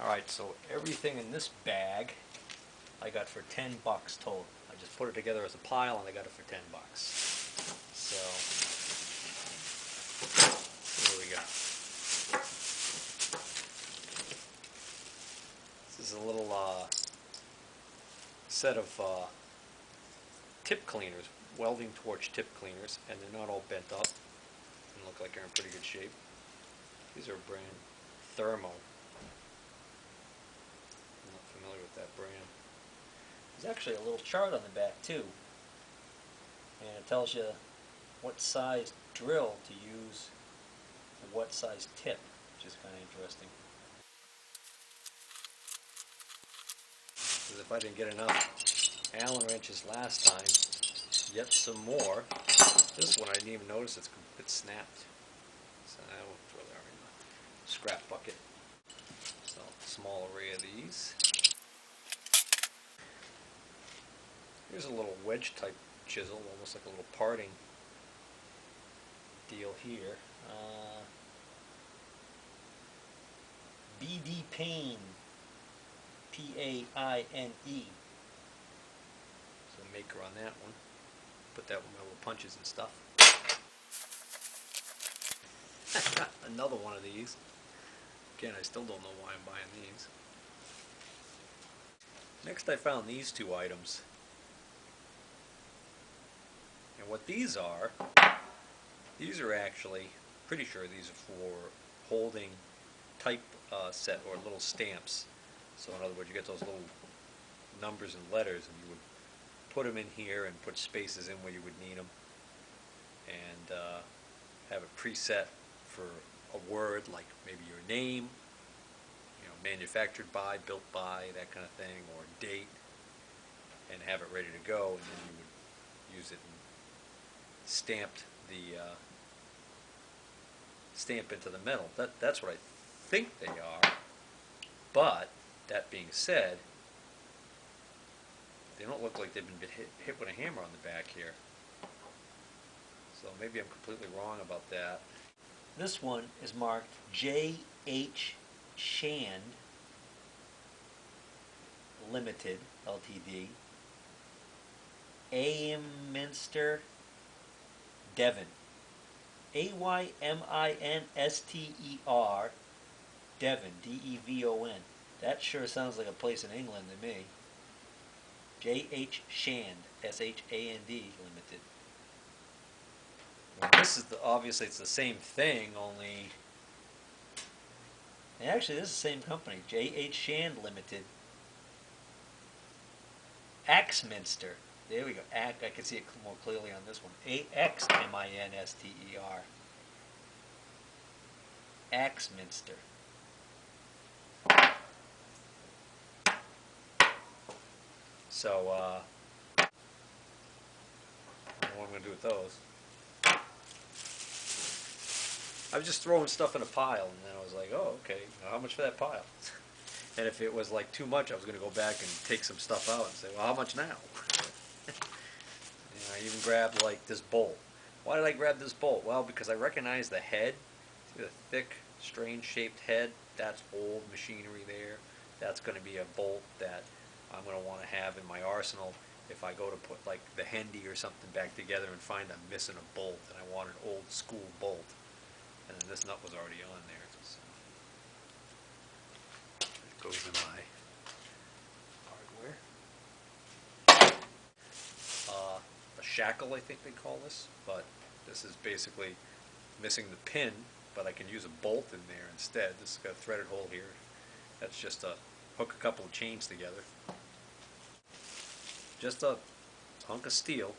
Alright, so everything in this bag I got for 10 bucks total. I just put it together as a pile and I got it for 10 bucks. So, what do we got? This is a little set of tip cleaners, welding torch tip cleaners, and they're not all bent up and look like they're in pretty good shape. These are brand Thermo. I'm not familiar with that brand. There's actually a little chart on the back too, and it tells you what size drill to use for what size tip, which is kind of interesting. Because if I didn't get enough Allen wrenches last time, yet some more. This one I didn't even notice it's snapped. So I will throw that in the scrap bucket. So small array of these. Here's a little wedge type chisel, almost like a little parting deal here. BD Paine, P-A-I-N-E. So the maker on that one. Put that with my little punches and stuff. Another one of these. Again, I still don't know why I'm buying these. Next I found these two items. And what these are actually, pretty sure these are for holding type set or little stamps. So in other words, you get those little numbers and letters and you would put them in here and put spaces in where you would need them, and have it preset for a word like maybe your name, you know, manufactured by, built by, that kind of thing, or date, and have it ready to go, and then you would use it and stamp into the metal. That's what I think they are. But that being said, they don't look like they've been hit with a hammer on the back here. So maybe I'm completely wrong about that. This one is marked J.H. Shand Limited, Ltd. Ayminster, Devon. A-Y-M-I-N-S-T-E-R, Devon, D-E-V-O-N. That sure sounds like a place in England to me. J.H. Shand, S-H-A-N-D, Limited. Well, this is obviously it's the same thing, only... Actually, this is the same company, J.H. Shand Limited. Axminster. There we go. I can see it more clearly on this one. A-X-M-I-N-S-T-E-R. Axminster. So, I don't know what I'm going to do with those. I was just throwing stuff in a pile, and then I was like, oh, okay, how much for that pile? And if it was like too much, I was going to go back and take some stuff out and say, well, how much now? I even grabbed like this bolt. Why did I grab this bolt? Well, because I recognize the head. See the thick, strange shaped head? That's old machinery there. That's going to be a bolt that I'm going to want to have in my arsenal if I go to put like the Hendy or something back together and find I'm missing a bolt and I want an old school bolt. And then this nut was already on there. So it goes in my hardware. A shackle, I think they call this, but this is basically missing the pin, but I can use a bolt in there instead. This has got a threaded hole here. That's just to hook a couple of chains together. Just a hunk of steel.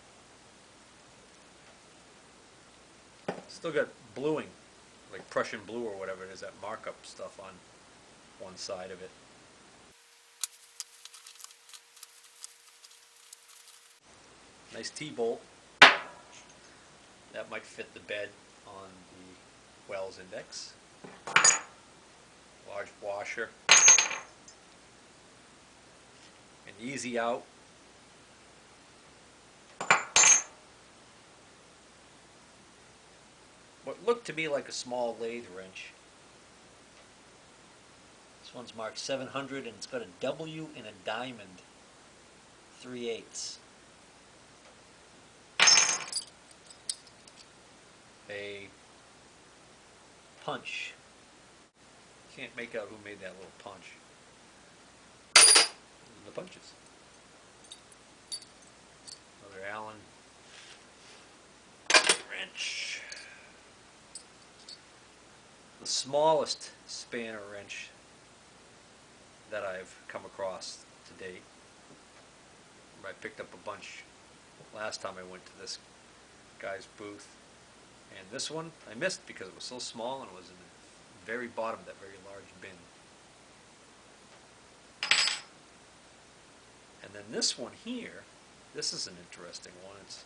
Still got bluing, like Prussian blue or whatever it is, that markup stuff on one side of it. Nice T-bolt. That might fit the bed on the Wells Index. Large washer. An easy out. What looked to me like a small lathe wrench. This one's marked 700 and it's got a W and a diamond, 3/8. A punch. Can't make out who made that little punch. The punches. Another Allen wrench. The smallest spanner wrench that I've come across to date. I picked up a bunch last time I went to this guy's booth. And this one I missed because it was so small and it was in the very bottom of that very large bin. And then this one here, this is an interesting one. It's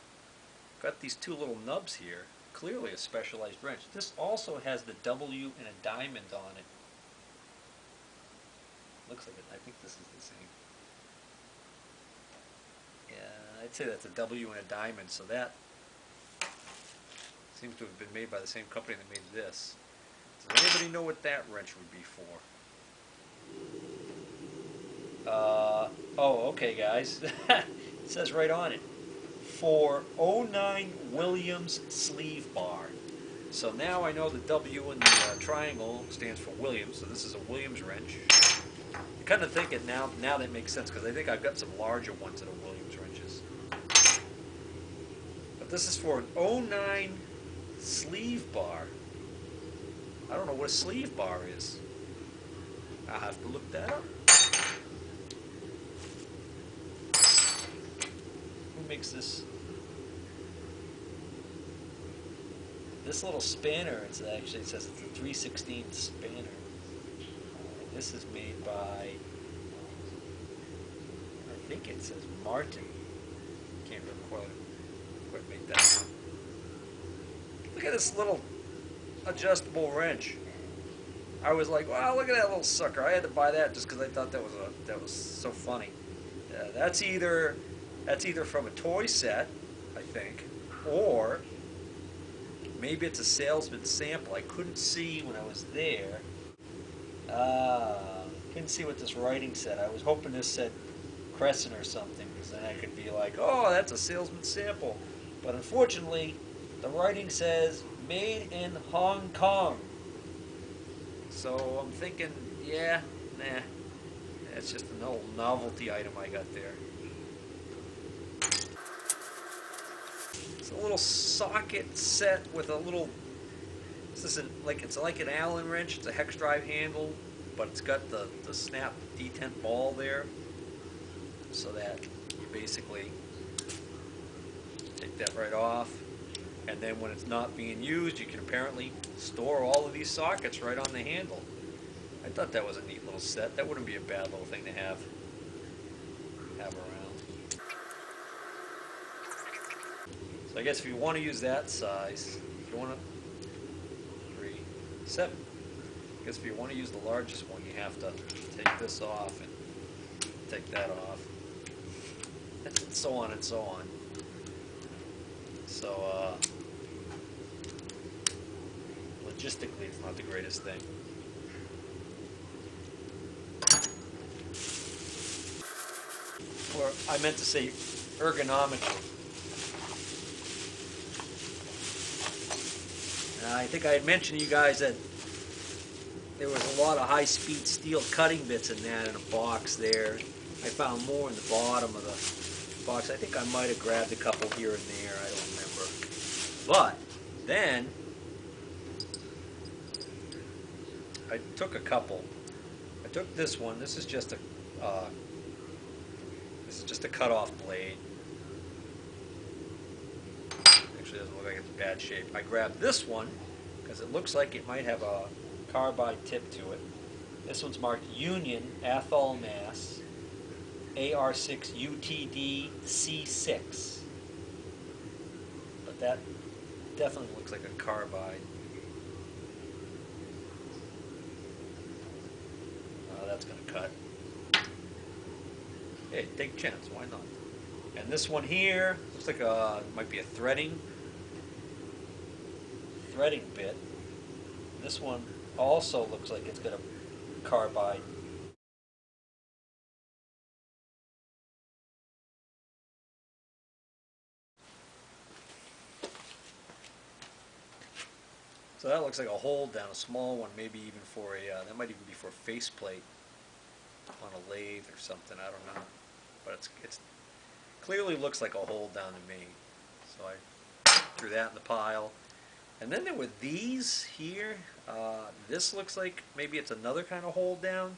got these two little nubs here, clearly a specialized wrench. This also has the W and a diamond on it. Looks like it. I think this is the same. Yeah, I'd say that's a W and a diamond, so that seems to have been made by the same company that made this. Does anybody know what that wrench would be for? Oh, okay, guys. It says right on it. For '09 Williams sleeve bar. So now I know the W in the triangle stands for Williams, so this is a Williams wrench. You kind of think it now that makes sense, because I think I've got some larger ones that are Williams wrenches. But this is for an '09 sleeve bar. I don't know what a sleeve bar is. I'll have to look that up. Who makes this? This little spanner, it says it's a 3/16 spanner. And this is made by, I think it says Martin. Can't remember quite make that out. Look at this little adjustable wrench. I was like, wow, look at that little sucker. I had to buy that just because I thought that was so funny. That's either from a toy set, I think, or maybe it's a salesman's sample. I couldn't see when I was there. Couldn't see what this writing said. I was hoping this said Crescent or something, because then I could be like, oh, that's a salesman's sample. But unfortunately, the writing says made in Hong Kong. So I'm thinking, yeah, nah, that's just an old novelty item I got there. It's a little socket set with a little, this isn't like, it's like an Allen wrench. It's a hex drive handle, but it's got the snap detent ball there, so that you basically take that right off. And then when it's not being used, you can apparently store all of these sockets right on the handle. I thought that was a neat little set. That wouldn't be a bad little thing to have around. So I guess if you want to use that size, if you want to, 3, 7. I guess if you want to use the largest one, you have to take this off and take that off, and so on and so on. So, logistically, it's not the greatest thing. Or, I meant to say ergonomically. And I think I had mentioned to you guys that there was a lot of high-speed steel cutting bits in that in a box there. I found more in the bottom of the box. I think I might have grabbed a couple here and there. I don't remember. But then I took a couple. I took this one. This is just a cut-off blade. Actually, doesn't look like it's in bad shape. I grabbed this one because it looks like it might have a carbide tip to it. This one's marked Union, Athol, Mass. AR6 UTD C6. But that definitely looks like a carbide. That's going to cut. Hey, take a chance, why not? And this one here looks like might be a threading bit. This one also looks like it's got a carbide So that looks like a hold down, a small one, maybe even for a, that might even be for a faceplate on a lathe or something, I don't know. But it's clearly looks like a hold down to me. So I threw that in the pile. And then there were these here. This looks like maybe it's another kind of hold down.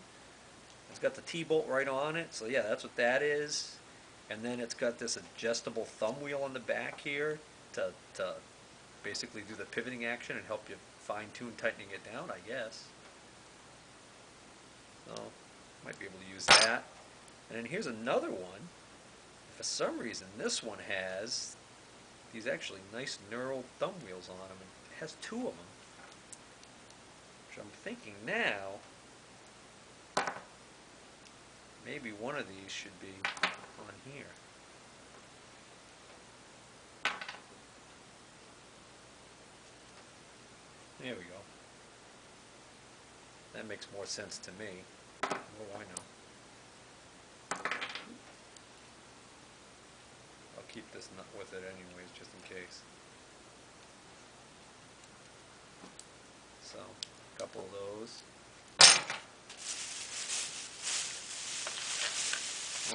It's got the T-bolt right on it, so yeah, that's what that is. And then it's got this adjustable thumb wheel on the back here to basically do the pivoting action and help you fine-tune tightening it down, I guess. So, might be able to use that. And then here's another one. For some reason, this one has these actually nice knurled thumb wheels on them. It has two of them. Which I'm thinking now, maybe one of these should be on here. There we go. That makes more sense to me. What do I know? I'll keep this nut with it anyways, just in case. So, a couple of those.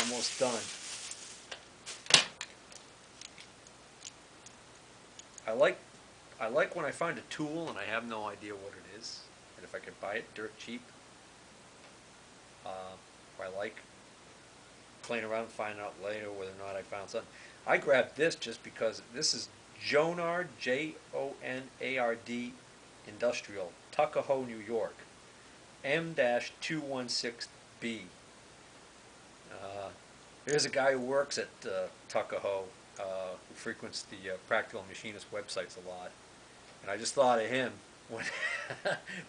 Almost done. I like when I find a tool and I have no idea what it is, and if I could buy it dirt cheap. Or I like playing around and finding out later whether or not I found something. I grabbed this just because this is Jonard, Jonard Industrial, Tuckahoe, New York, M-216B. There's a guy who works at Tuckahoe who frequents the Practical Machinist websites a lot. And I just thought of him when,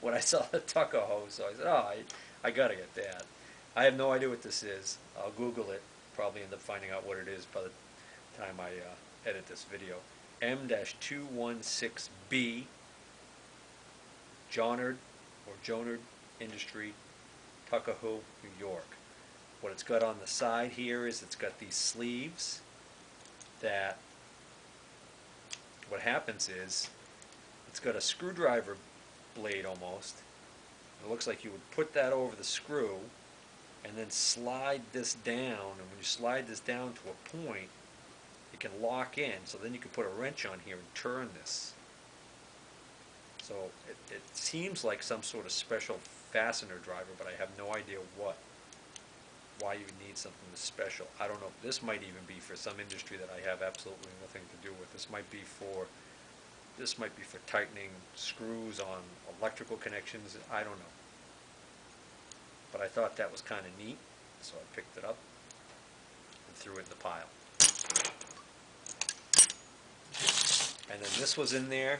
when I saw the Tuckahoe, so I said, oh, I got to get that. I have no idea what this is. I'll Google it, probably end up finding out what it is by the time I edit this video. M-216B, Jonard, or Jonard Industry, Tuckahoe, New York. What it's got on the side here is it's got these sleeves that what happens is it's got a screwdriver blade almost. It looks like you would put that over the screw and then slide this down, and when you slide this down to a point it can lock in, so then you can put a wrench on here and turn this. So it seems like some sort of special fastener driver, but I have no idea why you would need something this special. I don't know. This might even be for some industry that I have absolutely nothing to do with. This might be for tightening screws on electrical connections. I don't know. But I thought that was kind of neat, so I picked it up and threw it in the pile. And then this was in there.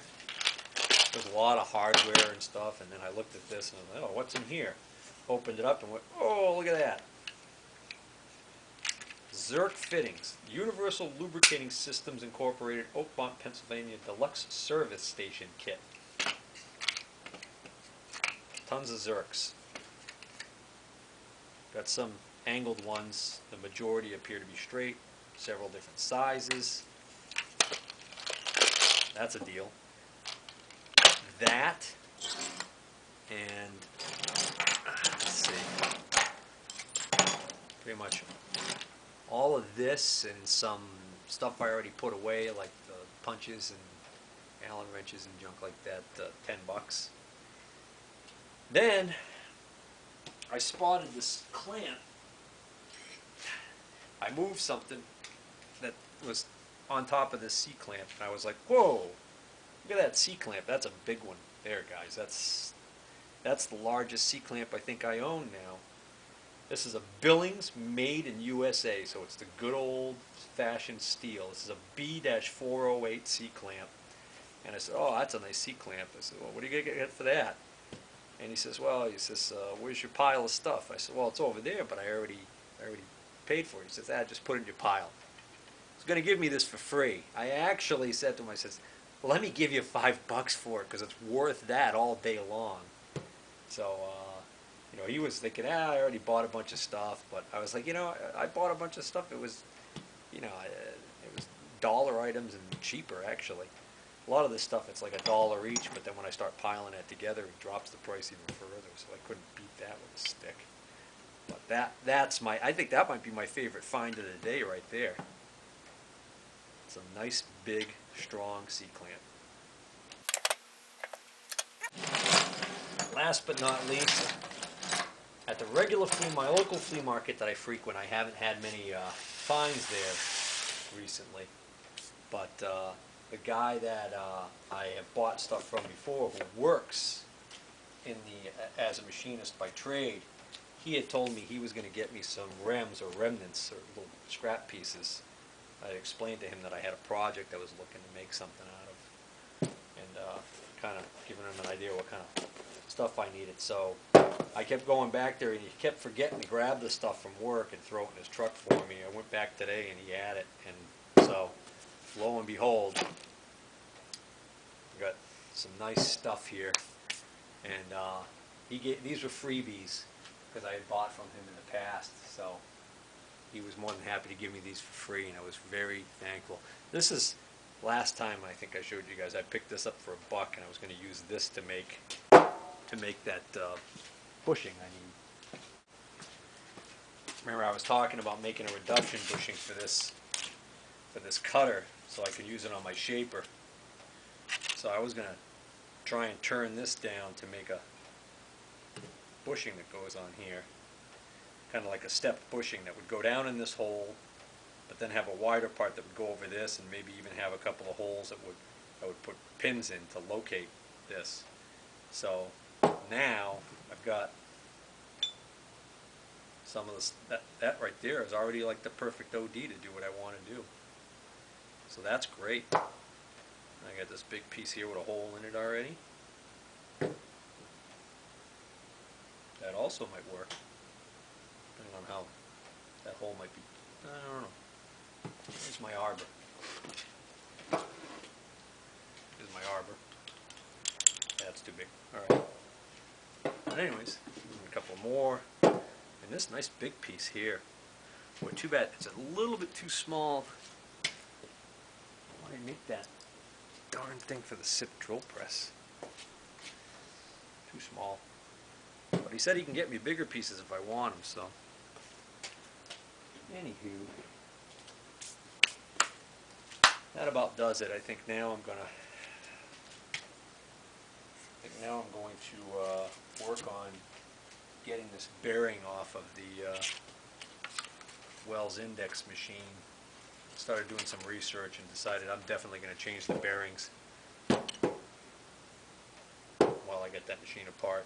There's a lot of hardware and stuff, and then I looked at this and I was like, oh, what's in here? Opened it up and went, oh, look at that. Zerk Fittings, Universal Lubricating Systems Incorporated, Oakmont, Pennsylvania, Deluxe Service Station Kit. Tons of Zerks. Got some angled ones. The majority appear to be straight. Several different sizes. That's a deal. That, and let's see, pretty much all of this and some stuff I already put away, like the punches and Allen wrenches and junk like that, $10. Then I spotted this clamp. I moved something that was on top of this C-clamp, and I was like, whoa, look at that C-clamp. That's a big one there, guys. That's the largest C-clamp I think I own now. This is a Billings made in USA, so it's the good old-fashioned steel. This is a B-408 C-clamp. And I said, oh, that's a nice C-clamp. I said, well, what are you going to get for that? And he says, well, where's your pile of stuff? I said, well, it's over there, but I already paid for it. He says, just put it in your pile. He's going to give me this for free. I actually said to him, I says, well, let me give you $5 for it because it's worth that all day long. So, he was thinking, I already bought a bunch of stuff, but I was like, I bought a bunch of stuff. It was, it was dollar items and cheaper actually. A lot of this stuff, it's like $1 each, but then when I start piling it together, it drops the price even further, so I couldn't beat that with a stick. But that's my, I think that might be my favorite find of the day right there. It's a nice, big, strong C-clamp. Last but not least, at the regular my local flea market that I frequent, I haven't had many finds there recently. But the guy that I have bought stuff from before, who works in as a machinist by trade, he had told me he was going to get me some rems or remnants or little scrap pieces. I explained to him that I had a project I was looking to make something out of, and kind of giving him an idea what kind of stuff I needed. So I kept going back there, and he kept forgetting to grab the stuff from work and throw it in his truck for me. I went back today, and he had it, and so lo and behold, we got some nice stuff here. And these were freebies because I had bought from him in the past, so he was more than happy to give me these for free, and I was very thankful. This is last time I think I showed you guys. I picked this up for $1, and I was going to use this to make that bushing I need. Remember, I was talking about making a reduction bushing for this cutter, so I could use it on my shaper. So I was going to try and turn this down to make a bushing that goes on here, kind of like a stepped bushing that would go down in this hole, but then have a wider part that would go over this, and maybe even have a couple of holes that I would put pins in to locate this. So now I've got some of this, that right there is already like the perfect OD to do what I want to do. So that's great. I got this big piece here with a hole in it already. That also might work, depending on how that hole might be. I don't know. Here's my arbor. Here's my arbor. That's too big. Alright. But anyways, a couple more. And this nice big piece here. Boy, too bad it's a little bit too small. Why did I make that darn thing for the SIP drill press? Too small. But he said he can get me bigger pieces if I want them, so. Anywho. That about does it. I think now I'm going to work on getting this bearing off of the Wells Index machine. Started doing some research and decided I'm definitely going to change the bearings while I get that machine apart.